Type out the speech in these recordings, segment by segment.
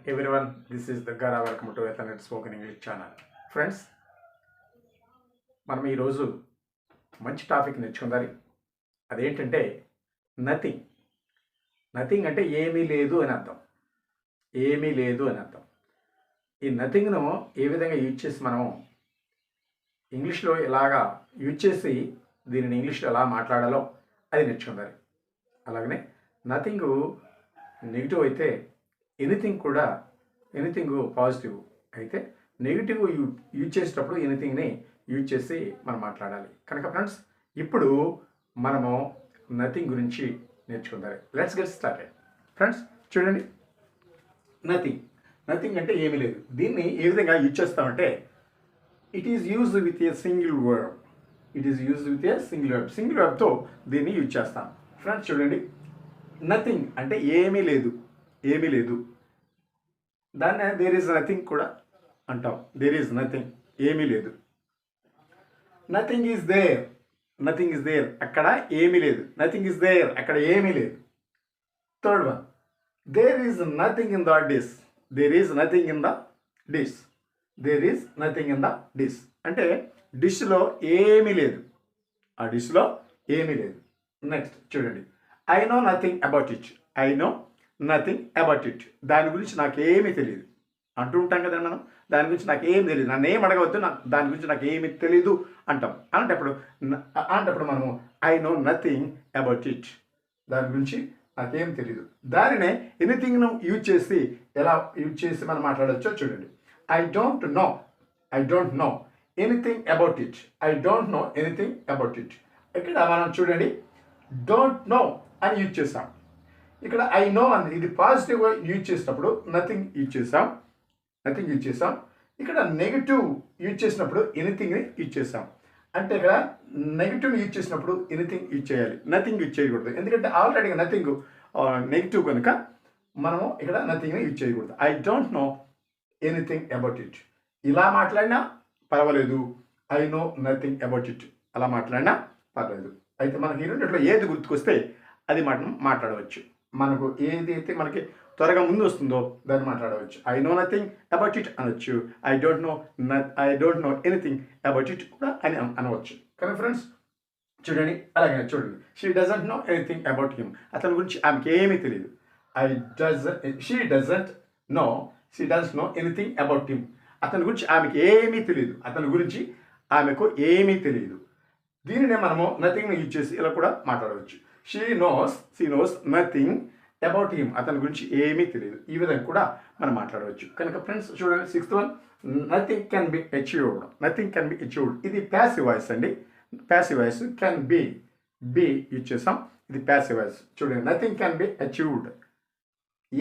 everyone, this is the Gara. Welcome to Ethernet Spoken English channel. Friends, మనం ఈరోజు మంచి topic నేర్చుకుందాం. అదేంటంటే నథింగ్. నథింగ్ అంటే ఏమీ లేదు అని అర్థం. ఏమీ లేదు అని అర్థం. ఈ నథింగ్ను ఏ విధంగా యూజ్ చేసి మనం ఇంగ్లీష్లో ఎలాగా యూజ్ చేసి దీనిని ఇంగ్లీష్లో ఎలా మాట్లాడాలో అది నేర్చుకుందాం. అలాగనే నథింగ్ నెగిటివ్ అయితే ఎనీథింగ్ కూడా ఎనీథింగ్ పాజిటివ్ అయితే నెగిటివ్ యూజ్ చేసేటప్పుడు ఎనీథింగ్ని యూజ్ చేసి మనం మాట్లాడాలి. కనుక ఫ్రెండ్స్, ఇప్పుడు మనము నథింగ్ గురించి నేర్చుకుందాం. Let's get started. ఫ్రెండ్స్ చూడండి, నథింగ్. నథింగ్ అంటే ఏమీ లేదు. దీన్ని ఏ విధంగా యూజ్ చేస్తామంటే it is use with a single verb. It is use with a single verb. Single వర్బ్తో దీన్ని యూజ్ చేస్తాం. ఫ్రెండ్స్ చూడండి, నథింగ్ అంటే ఏమీ లేదు. ఏమీ లేదు. దాన్ని దేర్ ఈజ్ నథింగ్ కూడా అంటాం. దేర్ ఈజ్ నథింగ్, ఏమీ లేదు. Nothing is there. Nothing is there, అక్కడ ఏమీ లేదు. నథింగ్ ఈజ్ దేర్, అక్కడ ఏమీ లేదు. Third one, there is nothing in the dish. There is nothing in the dish. There is nothing in the dish అంటే డిష్లో ఏమీ లేదు. ఆ డిష్లో ఏమీ లేదు. నెక్స్ట్ చూడండి, I know nothing about it. I know nothing about it. దాని గురించి నాకేమీ తెలియదు అంటూ ఉంటాం కదా మనం. దాని గురించి నాకు ఏం తెలియదు, నన్ను ఏం అడగవద్దు, దాని గురించి నాకు ఏమీ తెలీదు అంటాం. అలాంటప్పుడు మనము I know nothing about it. దాని గురించి నాకేం తెలియదు. దానినే ఎనీథింగ్ను యూజ్ చేసి ఎలా యూజ్ చేసి మనం మాట్లాడచ్చో చూడండి. I don't no. I don't know anything about it. I don't know anything about it. ఇక్కడ మనం చూడండి, డోంట్ నో అని యూజ్ చేస్తాం. ఇక్కడ ఐ నో అని ఇది పాజిటివ్గా యూజ్ చేసినప్పుడు నథింగ్ యూజ్ చేసాం. నథింగ్ యూజ్ చేసాం. ఇక్కడ నెగిటివ్ యూజ్ చేసినప్పుడు ఎనీథింగ్ని యూజ్ చేసాం. అంటే ఇక్కడ నెగిటివ్ని యూజ్ చేసినప్పుడు ఎనీథింగ్ యూజ్ చేయాలి, నథింగ్ యూజ్ చేయకూడదు. ఎందుకంటే ఆల్రెడీ నథింగ్ నెగిటివ్ కనుక మనము ఇక్కడ నథింగ్ని యూజ్ చేయకూడదు. I don't know anything about it. ఇలా మాట్లాడినా పర్వాలేదు. I know nothing about it అలా మాట్లాడినా పర్వాలేదు. అయితే మనకి ఈ రెండిట్లో ఏది గుర్తుకొస్తే అది మనం మాట్లాడవచ్చు. మనకు ఏదైతే మనకి త్వరగా ముందు వస్తుందో దాన్ని మాట్లాడవచ్చు. I know nothing about it అనవచ్చు. I don't know anything about it కూడా అని అనవచ్చు. కానీ ఫ్రెండ్స్ చూడండి, అలాగే చూడండి, she doesn't know anything about him. అతని గురించి ఆమెకి ఏమీ తెలియదు. She doesn't know anything about him. అతని గురించి ఆమెకి ఏమీ తెలియదు. అతని గురించి ఆమెకు ఏమీ తెలియదు. దీనినే మనము నథింగ్ని యూజ్ చేసి ఇలా కూడా మాట్లాడవచ్చు. She knows nothing about him. అతని గురించి ఏమీ తెలియదు. ఈ విధంగా కూడా మనం మాట్లాడవచ్చు. కనుక ఫ్రెండ్స్ చూడండి, sixth one, nothing can be achieved. Nothing can be achieved. ఇది ప్యాసివ్ వాయిస్ అండి. Passive voice can be use చేసాం. ఇది ప్యాసివ్ వాయిస్. చూడండి, నథింగ్ కెన్ బి అచీవ్డ్.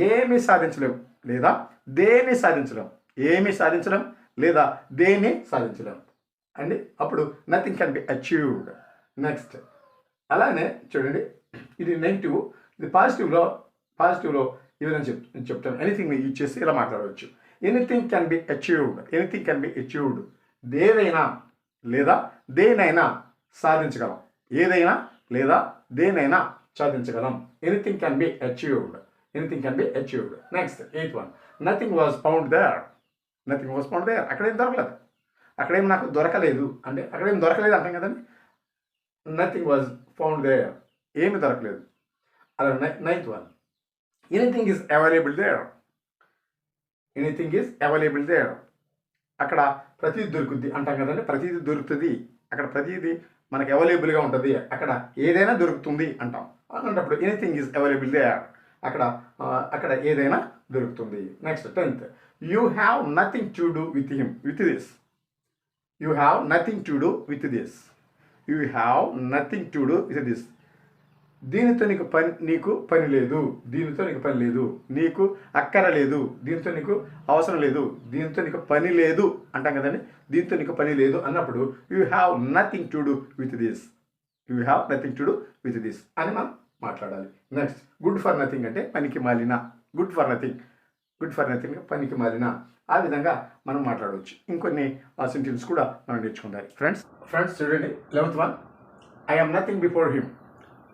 ఏమీ సాధించలేం లేదా దేన్ని సాధించలేం. ఏమీ సాధించలేం లేదా దేన్ని సాధించలేం అండి. అప్పుడు nothing can be achieved. Next అలానే చూడండి, ఇది నెగిటివ్. ఇది పాజిటివ్లో ఈ విధంగా చెప్తాను. ఎనీథింగ్ని యూజ్ చేసి ఇలా మాట్లాడవచ్చు. Anything can be achieved. Anything can be achieved. దేదైనా లేదా దేనైనా సాధించగలం. ఏదైనా లేదా దేనైనా సాధించగలం. Anything can be achieved. Anything can be achieved. Next eighth one, nothing was found there. Nothing was found there. అక్కడేం దొరకలేదు. అక్కడేం నాకు దొరకలేదు అంటే అక్కడేం దొరకలేదు అంటాం కదండి. నథింగ్ వాజ్ ఫౌండ్ దేర్, ఏమి దొరకలేదు. అలా ninth one, anything is available there. Anything is available there. అక్కడ ప్రతిదీ దొరుకుద్ది అంటాం కదండి. ప్రతిదీ దొరుకుతుంది. అక్కడ ప్రతిదీ మనకి అవైలబుల్గా ఉంటుంది. అక్కడ ఏదైనా దొరుకుతుంది అంటాం. అలాంటప్పుడు ఎనీథింగ్ ఈజ్ అవైలబుల్ దేర్. అక్కడ ఏదైనా దొరుకుతుంది. Next 10th, you have nothing to do with him with this. You have nothing to do with this. You have nothing to do with this. దీనితో నీకు పని లేదు. దీనితో నీకు పని లేదు. నీకు అక్కర లేదు. దీంతో నీకు అవసరం లేదు. దీంతో నీకు పని లేదు అంటాం కదండి. దీంతో నీకు పని లేదు అన్నప్పుడు you have nothing to do with this. You have nothing to do with this అని మనం మాట్లాడాలి. నెక్స్ట్, గుడ్ ఫర్ నథింగ్ అంటే పనికి మాలిన. గుడ్ ఫర్ నథింగ్ పనికి మాలిన. ఆ విధంగా మనం మాట్లాడవచ్చు. ఇంకొన్ని సెంటెన్స్ కూడా మనం నేర్చుకుందాం. ఫ్రెండ్స్ చూడండి, 11th one, I am nothing before him.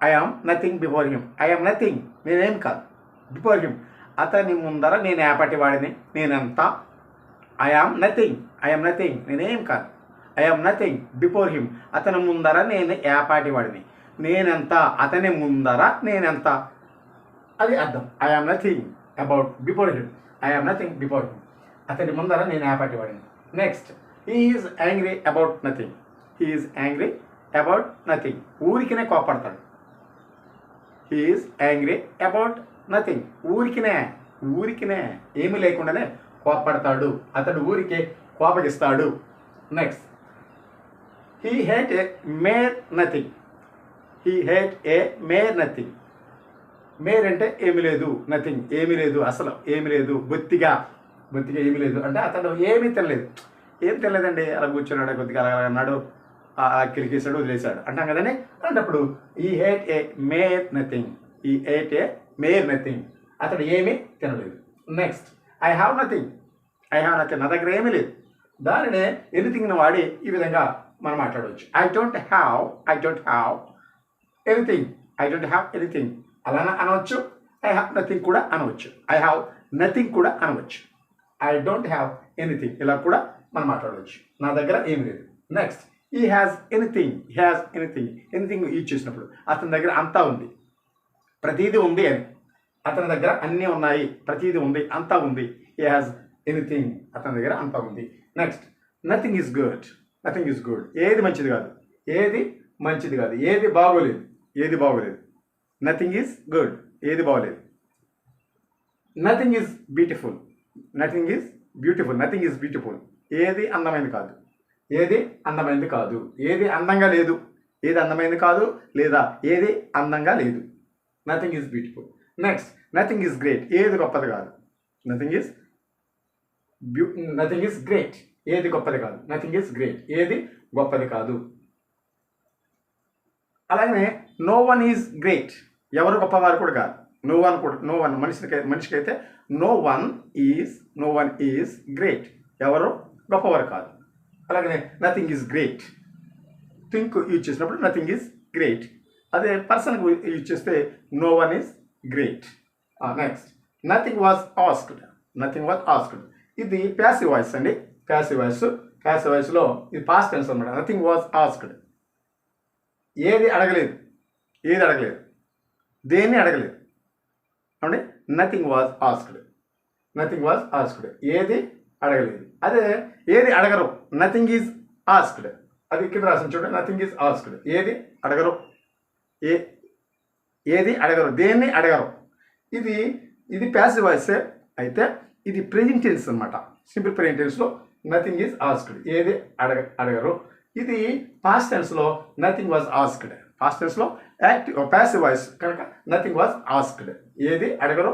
I am nothing before him. I am nothing. నేనేం కాదు. Before him. అతని ముందర నేను ఏపాటి వాడిని, నేనెంత. ఐ ఆమ్ నథింగ్, నేనేం కాదు. I am nothing before him, అతని ముందర నేను ఏపాటి వాడిని. నేనెంత, అతని ముందర నేనెంత, అది అర్థం. I am nothing about before him, I am nothing before him, అతని ముందర నేను ఏపాటి వాడిని. Next, he is angry about nothing, he is angry about nothing, ఊరికినే కోపడతాడు. He is angry about nothing, ఊరికినే ఏమీ లేకుండానే కోపడతాడు, అతడు ఊరికే కోపగిస్తాడు. Next, he hate a mere nothing, he hate a mere nothing, mere అంటే ఏమి లేదు, నథింగ్ ఏమీ లేదు, అసలు ఏమి లేదు, బొత్తిగా ఏమీ లేదు అంటే అతడు ఏమీ తెలియదండి, అలా కూర్చున్నాడు, కొద్దిగా అలా అన్నాడు, కిలికేసాడు, వదిలేశాడు అంటాం కదండి. అలాంటప్పుడు ఈ హేట్ ఏ మేర్ నథింగ్, ఈ హేట్ ఏ మేర్ నథింగ్, అతడు ఏమీ తినలేదు. నెక్స్ట్, ఐ హ్యావ్ నథింగ్, నా దగ్గర ఏమీ లేదు, దానినే ఎనీథింగ్ని వాడి ఈ విధంగా మనం మాట్లాడవచ్చు. ఐ డోంట్ హ్యావ్ ఎనీథింగ్ అలా అనవచ్చు. ఐ హ్యావ్ నథింగ్ కూడా అనవచ్చు. ఐ హ్యావ్ నథింగ్ కూడా అనవచ్చు. ఐ డోంట్ హ్యావ్ ఎనీథింగ్ ఇలా కూడా మనం మాట్లాడవచ్చు, నా దగ్గర ఏమి లేదు. Next, he has anything use చేసినప్పుడు అతని దగ్గర అంతా ఉంది, ప్రతిదీ ఉంది అని, అతని దగ్గర అన్నీ ఉన్నాయి, ప్రతిదీ ఉంది, అంతా ఉంది. హీ హ్యాస్ ఎనీథింగ్, అతని దగ్గర అంతా ఉంది. నెక్స్ట్, నథింగ్ ఈజ్ గుడ్, ఏది మంచిది కాదు, ఏది బాగోలేదు. నథింగ్ ఈజ్ గుడ్, ఏది బాగోలేదు. నథింగ్ ఈజ్ బ్యూటిఫుల్, ఏది అందమైంది కాదు, ఏది అందంగా లేదు, లేదా ఏది అందంగా లేదు. Nothing is beautiful. Next, nothing is great, ఏది గొప్పది కాదు. నథింగ్ ఈజ్ గ్రేట్, ఏది గొప్పది కాదు. నథింగ్ ఈజ్ గ్రేట్, ఏది గొప్పది కాదు. అలాగనే నో వన్ ఈజ్ గ్రేట్, ఎవరు గొప్పవారు కూడా కాదు. నో వన్ మనిషికైతే నో వన్ ఈజ్ గ్రేట్, ఎవరు గొప్పవారు కాదు. అలాగనే nothing is great, think use చేసినప్పుడు నథింగ్ ఈజ్ గ్రేట్, అదే పర్సన్కి యూజ్ చేస్తే no one is great. Next, nothing was asked, ఇది ప్యాసివ్ వాయిస్ అండి. ప్యాసివ్ వాయిస్లో ఇది పాస్ట్ టెన్స్ అన్నమాట. నథింగ్ వాజ్ ఆస్క్డ్, ఏది అడగలేదు, దేన్ని అడగలేదు అంటే నథింగ్ వాజ్ ఆస్క్డ్, ఏది అడగలేదు. అదే ఏది అడగరు, నథింగ్ ఈజ్ ఆస్క్డ్, అది కింద రాసిన చూడండి. నథింగ్ ఈజ్ ఆస్క్డ్, ఏది అడగరు, దేన్ని అడగరు. ఇది ప్యాసివ్ వాయిసే, అయితే ఇది ప్రెజెంట్ టెన్స్ అనమాట. సింపుల్ ప్రెజెంట్ టెన్స్లో నథింగ్ ఈజ్ ఆస్క్డ్, ఏది అడగరు. ఇది పాస్ట్ టెన్స్లో నథింగ్ వాజ్ ఆస్క్డ్. పాస్ట్ టెన్స్లో యాక్టివ్ ప్యాసివ్ వాయిస్ కనుక నథింగ్ వాజ్ ఆస్క్డ్, ఏది అడగరు,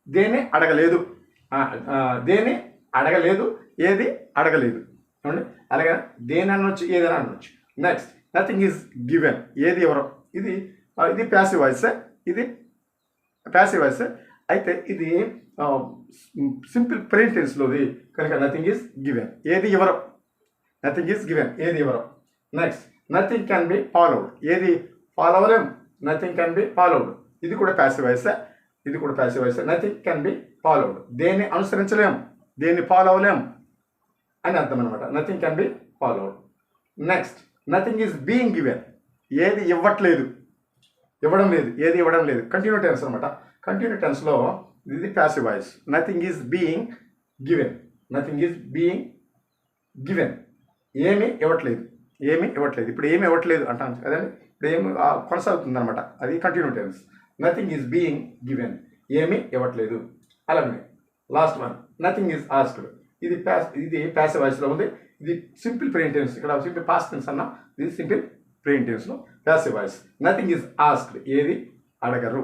దేన్ని అడగలేదు, ఏది అడగలేదు చూడండి. అలాగే దేని అనొచ్చు, ఏదైనా అనొచ్చు. నెక్స్ట్, నథింగ్ ఈజ్ గివెన్, ఏది ఎవరో. ఇది ప్యాసివ్ వాయిసే, అయితే ఇది సింపుల్ ప్రెజెంట్ టెన్స్లోది కనుక నథింగ్ ఈజ్ గివెన్, ఏది ఎవరో. Next, nothing can be followed, ఏది ఫాలో అవ్వలేం, నథింగ్ క్యాన్ బి ఫాలోడ్, ఇది కూడా ప్యాసివ్ వాయిసే. నథింగ్ క్యాన్ బి ఫాలోడ్, దేన్ని అనుసరించలేం, దేన్ని ఫాలో అవ్వలేం అని అర్థం అనమాట. Nothing can be followed. Next, nothing is being given, ఏది ఇవ్వడం లేదు. కంటిన్యూ టెన్స్ అనమాట. కంటిన్యూ టెన్స్లో ఇది passive voice. Nothing is being given, ఏమీ ఇవ్వట్లేదు. ఇప్పుడు ఏమి ఇవ్వట్లేదు అంటాను కదండి, ఇప్పుడు ఏమి కొనసాగుతుంది అనమాట, అది continue tense. Nothing is being given, ఏమీ ఇవ్వట్లేదు. అలాగే last one, nothing is asked, ఇది ప్యాసివ్ వాయిస్లో ఉంది. ఇది సింపుల్ ప్రెజెంట్ టెన్స్, ఇక్కడ సింపుల్ పాస్ట్ టెన్స్ అన్నా, ఇది సింపుల్ ప్రెజెంట్ టెన్స్లో passive voice. Nothing is asked, ఏది అడగరు.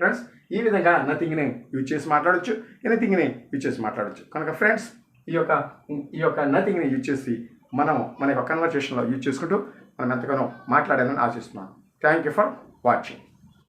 ఫ్రెండ్స్, ఈ విధంగా నథింగ్ని యూజ్ చేసి మాట్లాడచ్చు, ఎనీథింగ్ని యూజ్ చేసి మాట్లాడచ్చు. కనుక ఫ్రెండ్స్, ఈ యొక్క నథింగ్ని యూజ్ చేసి మన యొక్క కన్వర్సేషన్లో యూజ్ చేసుకుంటూ మనం ఎంతగానో మాట్లాడాలని ఆశిస్తున్నాను. Thank you for watching.